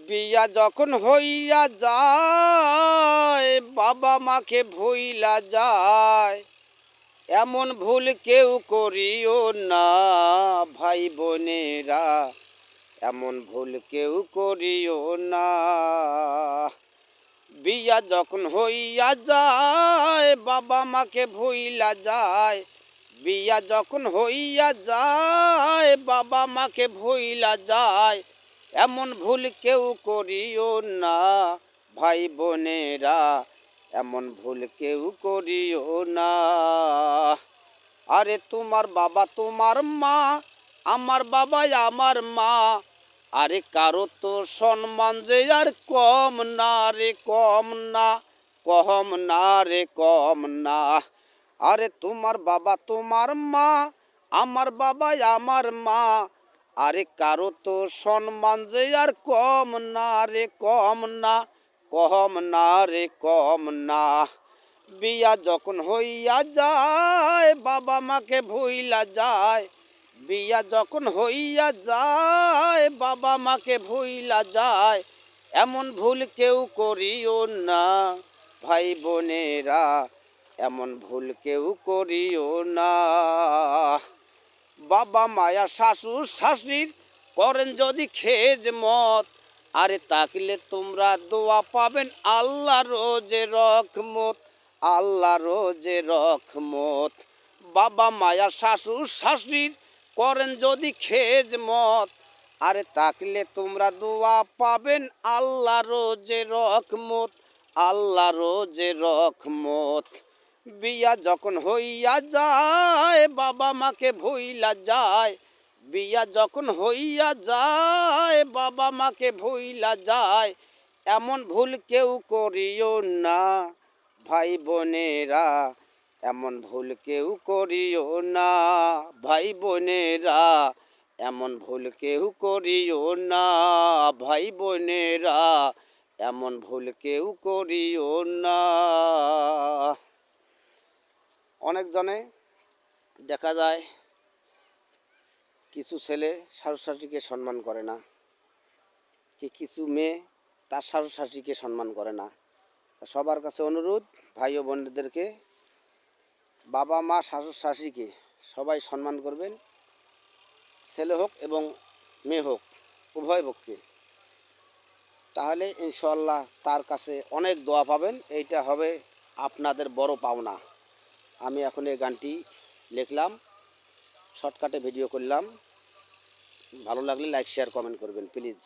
বিয়া যখন হইয়া যায় বাবা মাকে ভুইলা যায়, এমন ভুল কেউ করিও না ভাই বোনেরা, এমন ভুল কেউ করিও না। বিয়া যখন হইয়া যায় বাবা মাকে ভুইলা যায়, বিয়া যখন হইয়া যায় বাবা মাকে ভুইলা যায়, এমন ভুল কেউ করিও না ভাই বোনেরা, এমন ভুল কেউ করিও না। আরে তোমার বাবা তোমার মা, আমার বাবা আমার মা, আরে কারো তো সম্মান যে আর কম না রে, কম না, কম না রে, কম না। আরে তোমার বাবা তোমার মা, আমার বাবা আমার মা, আরে কারো তো সম্মান যে আর কম না রে, কম না, কম না রে, কম না। বিয়া যখন হইয়া যায় বাবা মাকে ভুইলা যায়, বিয়া যখন হইয়া যায় বাবা মাকে ভুইলা যায়, এমন ভুল কেউ করিও না ভাই বোনেরা, এমন ভুল কেউ করিও না। বাবা মায়া শাশুড় শাশুড়ির করেন যদি খেজমত, আরে তাকলে তোমরা দোয়া পাবেন আল্লাহ রোজে রহমত, আল্লাহ রোজে রহমত। বাবা মায়া শাশুড় শাশুড়ির করেন যদি খেজমত, আরে তাকলে তোমরা দোয়া পাবেন আল্লাহ রোজে রহমত, আল্লাহ রোজে রহমত। বিয়া যখন হইয়া যায় বাবা মাকে ভুইলা যায়, বিয়া যখন হইয়া যায় বাবা মাকে ভুইলা যায়, এমন ভুল কেউ করিও না ভাই বোনেরা, এমন ভুল কেউ করিও না ভাই বোনেরা, এমন ভুল কেউ করিও না ভাই বোনেরা, এমন ভুল কেউ করিও না। অনেকজনে দেখা যায় কিছু ছেলে শাশুড় শাশুড়িকে সম্মান করে না, কিছু মেয়ে তার শাশুড় শাশুড়িকে সম্মান করে না। সবার কাছে অনুরোধ ভাই ও বোনদেরকে, বাবা মা শাশুড় শাশুড়িকে সবাই সম্মান করবেন, ছেলে হোক এবং মেয়ে হোক উভয় পক্ষে, তাহলে ইনশাআল্লাহ তার কাছে অনেক দোয়া পাবেন। এইটা হবে আপনাদের বড় পাওনা। আমি এখন এই গানটি লিখলাম, শর্টকাটে ভিডিও করলাম। ভালো লাগলে লাইক শেয়ার কমেন্ট করবেন প্লিজ।